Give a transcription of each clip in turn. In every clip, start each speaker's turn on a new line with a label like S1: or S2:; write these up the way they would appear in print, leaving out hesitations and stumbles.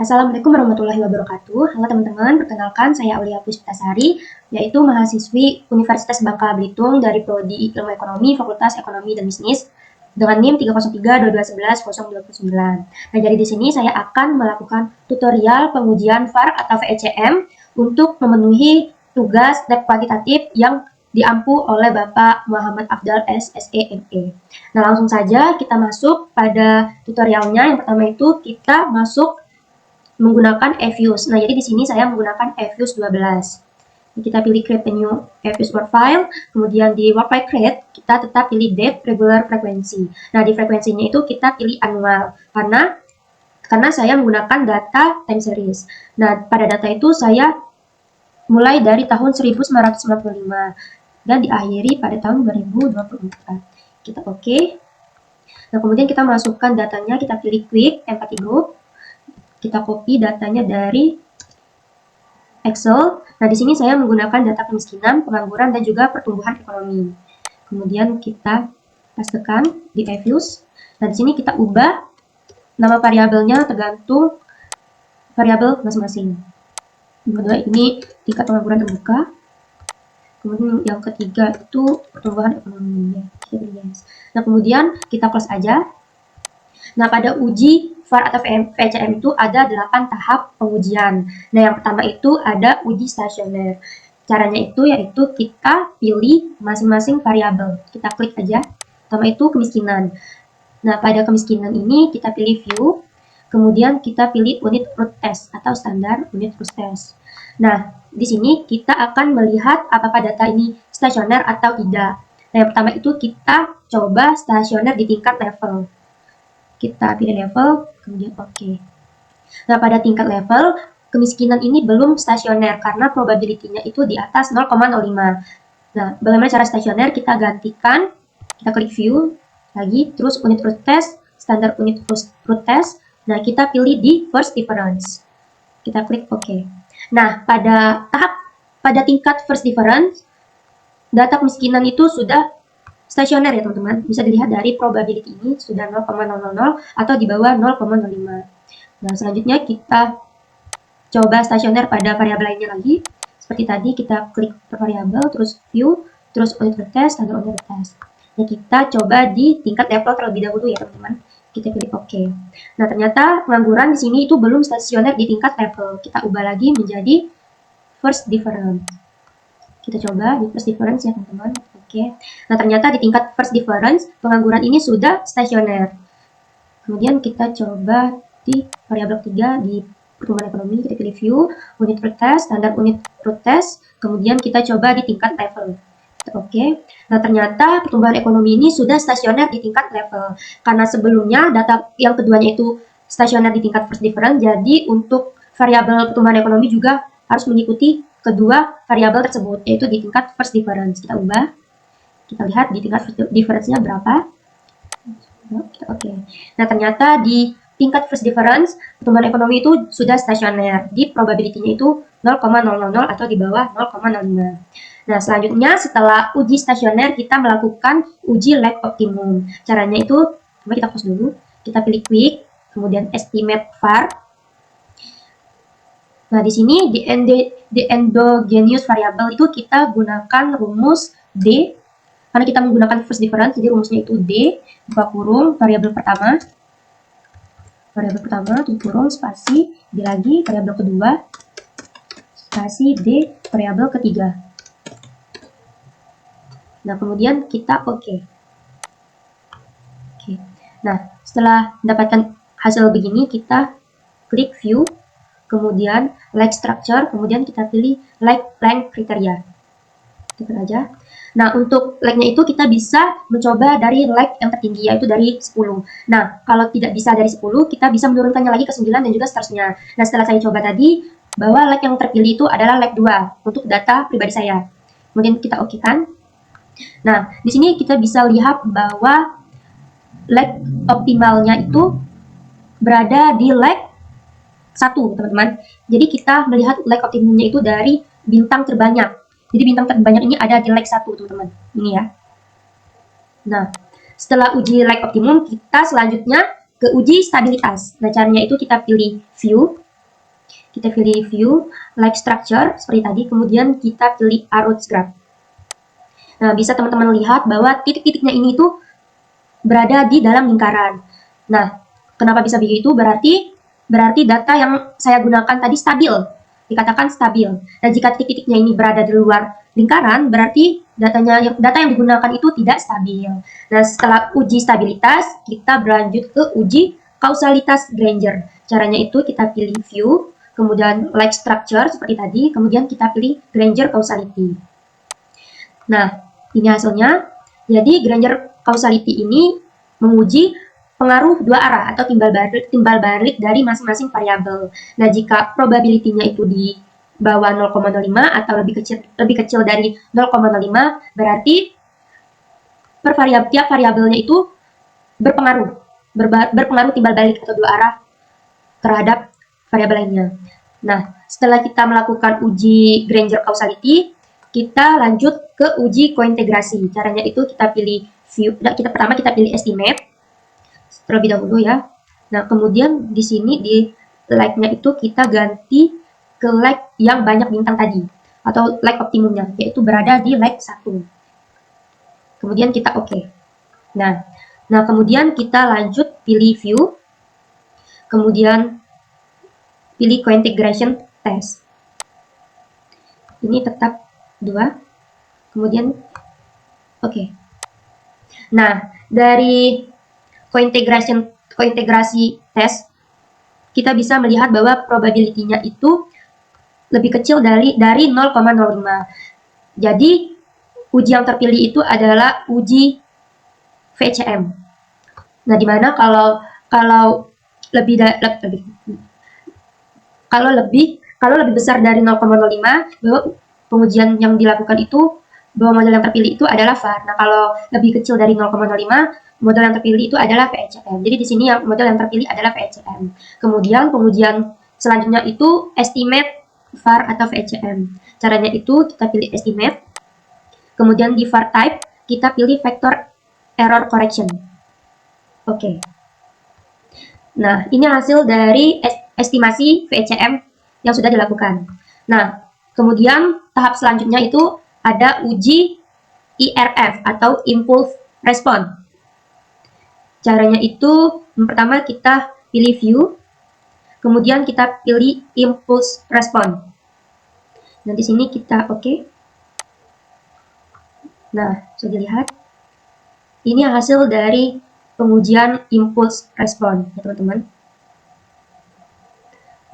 S1: Assalamualaikum warahmatullahi wabarakatuh. Halo teman-teman, perkenalkan saya Aulia Puspitasari, yaitu mahasiswi Universitas Bangka Belitung dari Prodi Ilmu Ekonomi, Fakultas Ekonomi dan Bisnis dengan NIM 30322110029. Nah, jadi di sini saya akan melakukan tutorial pengujian VAR atau VECM untuk memenuhi tugas lab kuantitatif yang diampu oleh Bapak Muhammad Afdal SSEME. Nah, langsung saja kita masuk pada tutorialnya. Yang pertama itu kita masuk menggunakan eFuse. Nah, jadi di sini saya menggunakan eFuse 12. Kita pilih create a new eFuse Word file, kemudian di Word file create, kita tetap pilih date, regular, frekuensi. Nah, di frekuensinya itu kita pilih annual, karena saya menggunakan data time series. Nah, pada data itu saya mulai dari tahun 1995 dan diakhiri pada tahun 2024. Kita oke. Nah, kemudian kita masukkan datanya, kita pilih quick empathy group. Kita copy datanya dari Excel. Nah, di sini saya menggunakan data kemiskinan, pengangguran, dan juga pertumbuhan ekonomi. Kemudian kita pastekan di eFuse. Nah, di sini kita ubah nama variabelnya tergantung variabel masing-masing. Yang kedua ini tingkat pengangguran terbuka. Kemudian yang ketiga itu pertumbuhan ekonomi. Nah, kemudian kita close aja. Nah, pada uji VAR atau VECM itu ada 8 tahap pengujian. Nah, yang pertama itu ada uji stasioner. Caranya itu yaitu kita pilih masing-masing variabel. Kita klik aja. Pertama itu kemiskinan. Nah, pada kemiskinan ini kita pilih view. Kemudian kita pilih unit root test atau standar unit root test. Nah, di sini kita akan melihat apakah data ini stasioner atau tidak. Nah, yang pertama itu kita coba stasioner di tingkat level. Kita pilih level, kemudian oke. Nah, pada tingkat level, kemiskinan ini belum stasioner karena probability-nya itu di atas 0,05. Nah, bagaimana cara stasioner? Kita gantikan, kita klik view, lagi, terus unit root test, standar unit root test. Nah, kita pilih di first difference. Kita klik oke. Nah, pada tingkat first difference, data kemiskinan itu sudah stasioner ya teman-teman, bisa dilihat dari probability ini sudah 0,000 atau di bawah 0,05. Nah, selanjutnya kita coba stasioner pada variabel lainnya lagi. Seperti tadi kita klik per variabel, terus view, terus unit test, standar unit test. Nah, kita coba di tingkat level terlebih dahulu ya teman-teman. Kita pilih oke. Nah, ternyata pengangguran di sini itu belum stasioner di tingkat level. Kita ubah lagi menjadi first difference. Kita coba di first difference ya teman-teman. Oke. Nah, ternyata di tingkat first difference, pengangguran ini sudah stasioner. Kemudian kita coba di variabel ketiga di pertumbuhan ekonomi, kita pilih view, unit root test, standar unit root test, kemudian kita coba di tingkat level. Oke. Nah, ternyata pertumbuhan ekonomi ini sudah stasioner di tingkat level. Karena sebelumnya data yang keduanya itu stasioner di tingkat first difference, jadi untuk variabel pertumbuhan ekonomi juga harus mengikuti kedua variabel tersebut, yaitu di tingkat first difference. Kita ubah. Kita lihat di tingkat difference-nya berapa. Oke. Nah, ternyata di tingkat first difference, pertumbuhan ekonomi itu sudah stasioner. Di probability-nya itu 0,000 atau di bawah 0,05. Nah, selanjutnya setelah uji stasioner, kita melakukan uji lag optimum. Caranya itu, coba kita close dulu. Kita pilih quick, kemudian estimate VAR. Nah, di sini di endogenous variable itu kita gunakan rumus D. Karena kita menggunakan first difference, jadi rumusnya itu D, buka kurung, variabel pertama, tutup kurung, spasi, D lagi, variabel kedua, spasi, D, variabel ketiga. Nah, kemudian kita oke. Nah, setelah mendapatkan hasil begini, kita klik view, kemudian like structure, kemudian kita pilih like length kriteria. Tekan aja. Nah, untuk like-nya itu kita bisa mencoba dari like yang tertinggi, yaitu dari 10. Nah, kalau tidak bisa dari 10, kita bisa menurunkannya lagi ke 9 dan juga seterusnya. Nah, setelah saya coba tadi, bahwa like yang terpilih itu adalah like 2 untuk data pribadi saya. Kemudian kita oke kan. Nah, di sini kita bisa lihat bahwa like optimalnya itu berada di like 1, teman-teman. Jadi kita melihat like optimumnya itu dari bintang terbanyak. Jadi bintang terbanyak ini ada di like 1, teman-teman. Ini ya. Nah, setelah uji like optimum, kita selanjutnya ke uji stabilitas. Nah, caranya itu kita pilih view, kita pilih view, like structure, seperti tadi, kemudian kita pilih arrows graph. Nah, bisa teman-teman lihat bahwa titik-titiknya ini tuh berada di dalam lingkaran. Nah, kenapa bisa begitu? Berarti data yang saya gunakan tadi stabil, dikatakan stabil. Dan jika titik-titiknya ini berada di luar lingkaran, berarti data yang digunakan itu tidak stabil. Nah, setelah uji stabilitas, kita berlanjut ke uji kausalitas Granger. Caranya itu kita pilih view, kemudian like structure seperti tadi, kemudian kita pilih Granger causality. Nah, ini hasilnya. Jadi Granger causality ini menguji pengaruh dua arah atau timbal balik dari masing-masing variabel. Nah, jika probability-nya itu di bawah 0,05 atau lebih kecil dari 0,05, berarti tiap variabelnya itu berpengaruh timbal balik atau dua arah terhadap variabel lainnya. Nah, setelah kita melakukan uji Granger causality, kita lanjut ke uji kointegrasi. Caranya itu kita pilih view, pertama kita pilih estimate terlebih dahulu ya. Nah, kemudian di sini di like-nya itu kita ganti ke like yang banyak bintang tadi atau like optimumnya, yaitu berada di like 1. Kemudian kita oke. Nah, kemudian kita lanjut pilih view, kemudian pilih cointegration test. Ini tetap 2. Kemudian oke. Nah, dari kointegrasi tes, kita bisa melihat bahwa probability-nya itu lebih kecil dari 0,05. Jadi, uji yang terpilih itu adalah uji VCM. Nah, dimana kalau lebih besar dari 0,05, bahwa pengujian yang dilakukan itu, bahwa model yang terpilih itu adalah VAR. Nah, kalau lebih kecil dari 0,05, model yang terpilih itu adalah VECM. Jadi di sini model yang terpilih adalah VECM. Kemudian pengujian selanjutnya itu estimate VAR atau VECM. Caranya itu kita pilih estimate. Kemudian di VAR type kita pilih vector error correction. Oke. Nah, ini hasil dari estimasi VECM yang sudah dilakukan. Nah, kemudian tahap selanjutnya itu ada uji IRF atau impulse response. Caranya itu pertama kita pilih view, kemudian kita pilih impulse response. Nah, di sini kita oke. Nah, bisa dilihat. Ini hasil dari pengujian impulse response, ya teman-teman.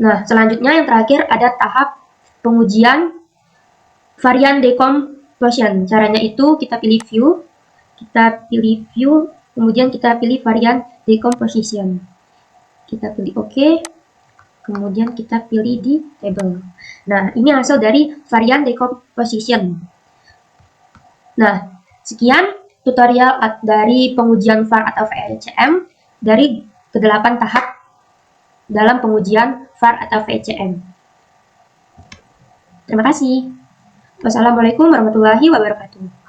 S1: Nah, selanjutnya yang terakhir ada tahap pengujian varian decomposition. Caranya itu kita pilih view, kemudian kita pilih varian decomposition. Kita pilih OK, kemudian kita pilih di table. Nah, ini hasil dari varian decomposition. Nah, sekian tutorial dari pengujian VAR atau VECM dari ke-8 tahap dalam pengujian VAR atau VECM. Terima kasih. Wassalamualaikum warahmatullahi wabarakatuh.